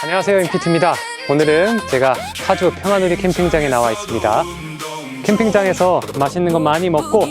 안녕하세요, 임피트입니다. 오늘은 제가 파주 평화누리 캠핑장에 나와 있습니다. 캠핑장에서 맛있는 거 많이 먹고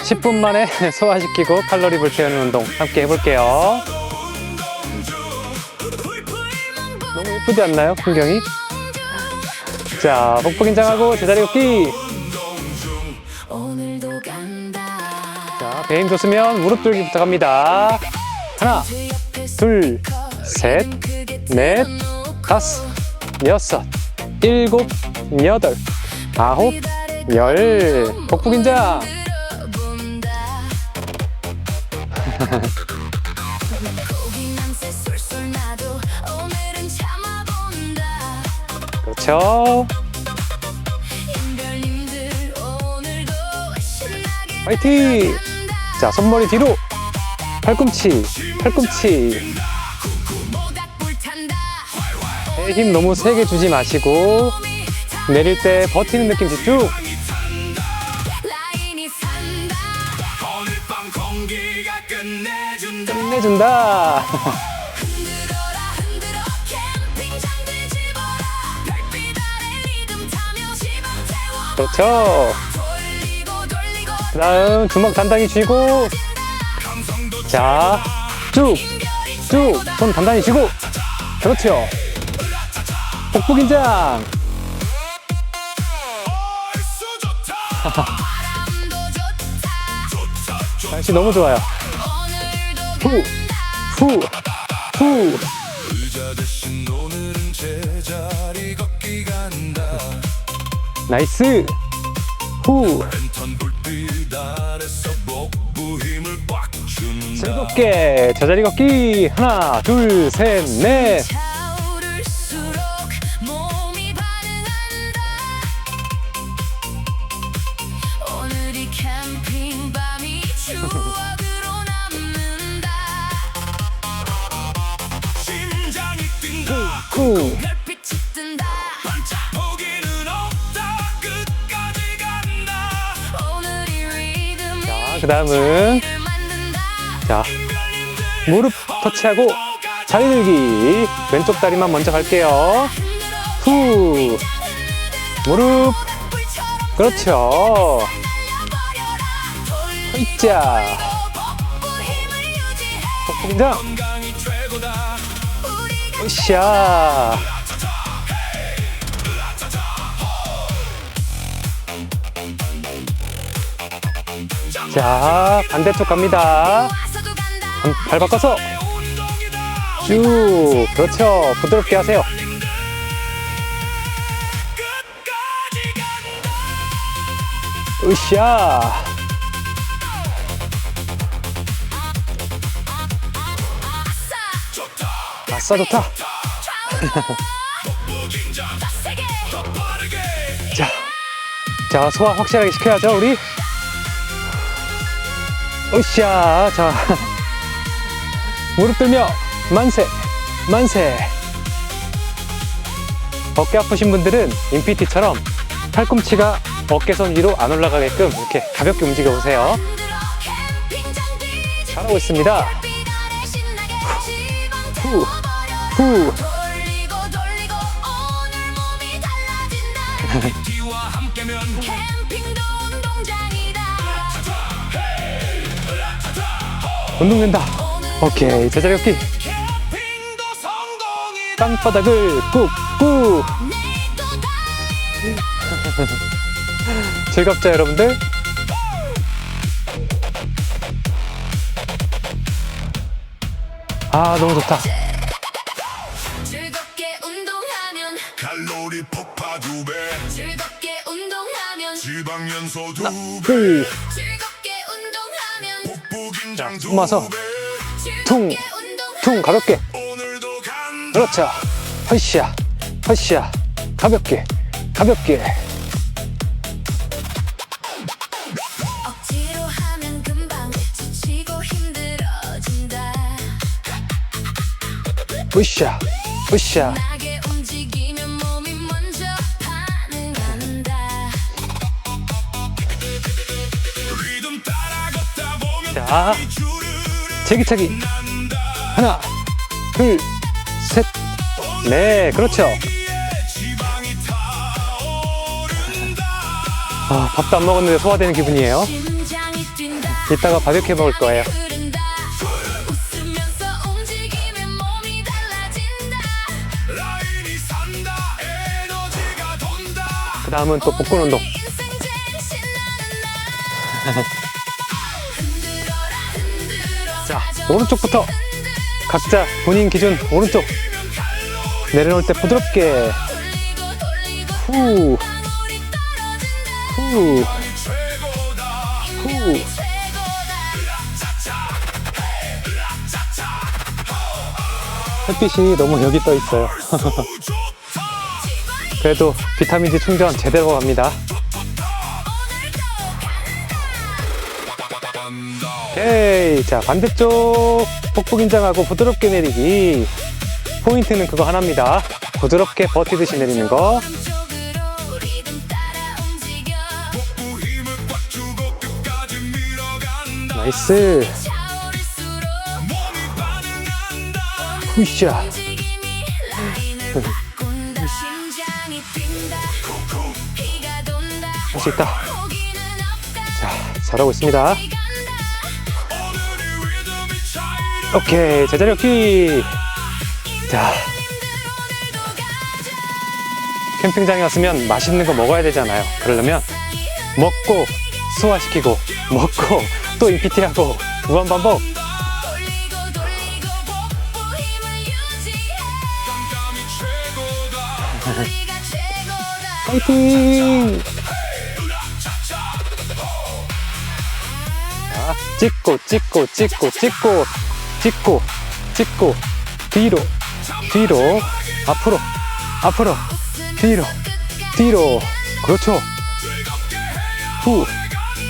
10분 만에 소화시키고 칼로리 불태우는 운동 함께 해볼게요. 너무 예쁘지 않나요, 풍경이? 자, 복부 긴장하고 제자리 걷기. 자, 배힘 좋으면 무릎 들기부터 갑니다. 하나, 둘, 셋, 넷, 다섯, 여섯, 일곱, 여덟, 아홉, 열. 복부 긴장. 그렇죠. 화이팅! 자, 손머리 뒤로. 팔꿈치, 팔꿈치. 힘 너무 세게 주지 마시고 내릴 때 버티는 느낌 집중. 끝내준다. 그렇죠. 그 다음 주먹 단단히 쥐고, 자, 쭉 손 단단히 쥐고. 그렇죠. 복부 긴장. 날씨 너무 좋아요. 후. 나이스. 후. 즐겁게 제자리 걷기. 하나, 둘, 셋, 넷. 자, 그 다음은 자, 무릎 터치하고 자리 들기. 왼쪽 다리만 먼저 갈게요. 후. 무릎. 그렇죠. 으쌰. 복부 긴장. 으쌰. 자, 반대쪽 갑니다. 발 바꿔서 쭉. 그렇죠. 부드럽게 하세요. 으쌰. 아싸, 좋다. 자, 소화 확실하게 시켜야죠, 우리. 으쌰. 자, 무릎 들며 만세. 어깨 아프신 분들은 인피티처럼 팔꿈치가 어깨선 위로 안 올라가게끔 이렇게 가볍게 움직여 보세요. 잘하고 있습니다. 후. 운동된다. 오케이, 제자리 걷기. 땅바닥을 꾹꾹. 즐겁죠, 여러분들? 아, 너무 좋다. 즐겁게 운동하면 칼로리 폭파 2배. 즐겁게 운동하면 지방 연소 2배. 즐겁게 운동하면 복부 긴장 2배. 숨어서 퉁 가볍게. 그렇죠. 허쌰. 가볍게. 억지로 하면 금방 지치고 힘들어진다. 으쌰. 나게 움직이면 몸이 먼저 반응한다. 자, 제기차기. 하나, 둘, 셋. 네, 그렇죠. 아, 밥도 안 먹었는데 소화되는 기분이에요. 이따가 바베큐 해 먹을 거예요. 그 다음은 또 복근 운동. 자, 오른쪽부터 각자 본인 기준 오른쪽 내려놓을 때 부드럽게 후, 후, 후. 햇빛이 너무 여기 떠 있어요. 그래도 비타민C 충전 제대로 갑니다. 오케이. 자, 반대쪽 복부 긴장하고 부드럽게 내리기. 포인트는 그거 하나입니다. 부드럽게 버티듯이 내리는 거. 나이스. 푸샤. 할 수 있다. 자, 잘하고 있습니다. 오케이, 제자리 엎기. 자, 캠핑장에 왔으면 맛있는 거 먹어야 되잖아요. 그러려면 먹고 소화시키고 먹고 또 인피티하고 무한반복. 파이팅! 자, 찍고 찍고 찍고 찍고 찍고 찍고 뒤로 뒤로 앞으로 앞으로 뒤로 뒤로. 그렇죠. 후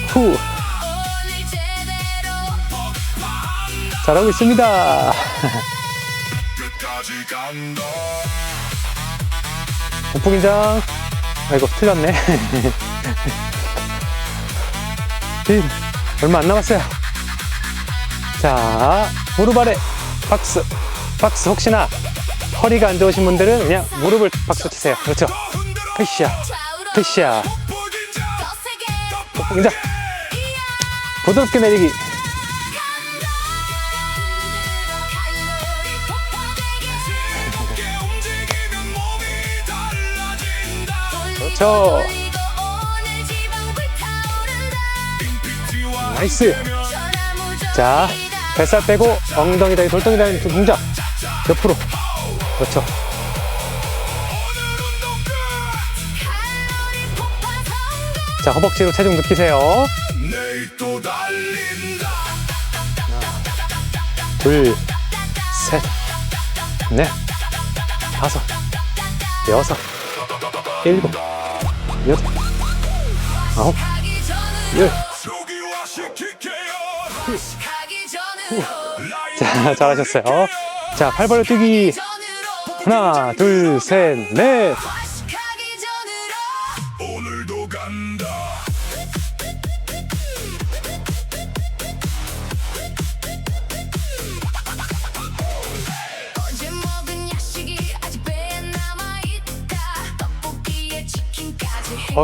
후. 잘하고 있습니다. 복부 긴장. 아이고, 틀렸네. 얼마 안 남았어요. 자, 무릎 아래 박스. 박스. 혹시나 허리가 안 좋으신 분들은 그냥 무릎을 박수 치세요. 그렇죠. 푸시야, 푸시야. 복부 긴장. 부드럽게 내리기. 그렇죠. 나이스. 자, 뱃살 빼고 엉덩이 다리 돌덩이 다리 동작. 옆으로. 그렇죠. 자, 허벅지로 체중 느끼세요. 하나, 둘, 셋, 넷, 다섯, 여섯, 일곱, 여덟, 아홉, 열. 자, 잘하셨어요. 자, 팔 벌려 뛰기. 하나, 둘, 셋, 넷.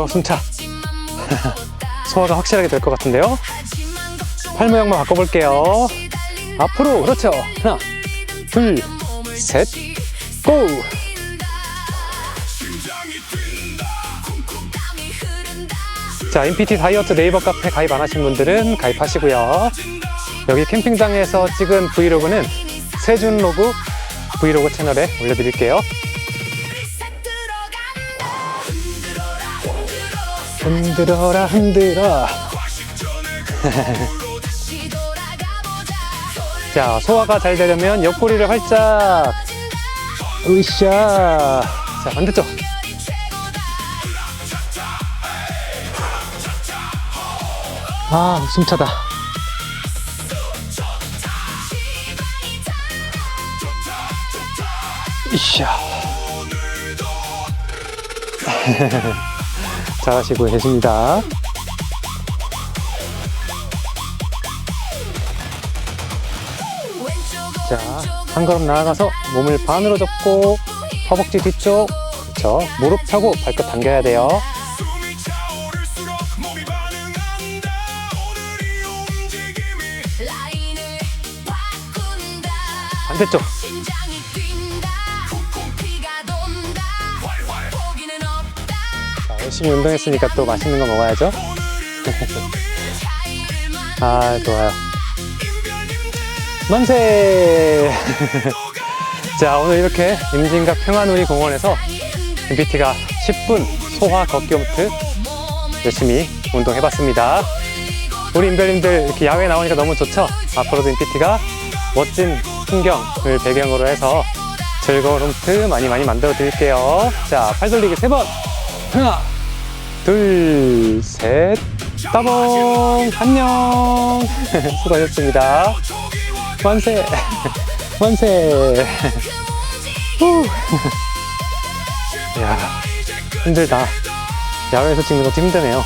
숨차. 소화가 확실하게 될 것 같은데요. 팔 모양만 바꿔볼게요. 앞으로. 그렇죠. 하나, 둘, 셋, 고! 자, 인피티 다이어트 네이버 카페 가입 안 하신 분들은 가입하시고요. 여기 캠핑장에서 찍은 브이로그는 세준로그 브이로그 채널에 올려드릴게요. 흔들어라 흔들어. 자, 소화가 잘 되려면 옆구리를 활짝. 으쌰. 자, 반대쪽. 아, 숨차다. 으쌰. 잘하시고 계십니다. 자, 한 걸음 나아가서 몸을 반으로 접고 허벅지 뒤쪽, 그렇죠. 무릎 펴고 발끝 당겨야 돼요. 숨이 차오를수록 몸이 반응한다. 오늘 이 움직임이 라인을 바꾼다. 반대쪽. 심장이 뛴다. 쿵쿵 피가 돈다. 활활 포기는 없다. 자, 열심히 운동했으니까 또 맛있는 거 먹어야죠. 아, 좋아요. 만세! 자, 오늘 이렇게 임진각 평화누리 공원에서 MBT가 10분 소화 걷기 홈트 열심히 운동해봤습니다. 우리 인별님들 이렇게 야외에 나오니까 너무 좋죠? 앞으로도 MBT가 멋진 풍경을 배경으로 해서 즐거운 홈트 많이 만들어 드릴게요. 자, 팔 돌리기 3번. 하나, 둘, 셋. 따봉! 안녕! 수고하셨습니다. 만세! 만세! 후! 이야, 힘들다. 야외에서 찍는 것도 힘드네요.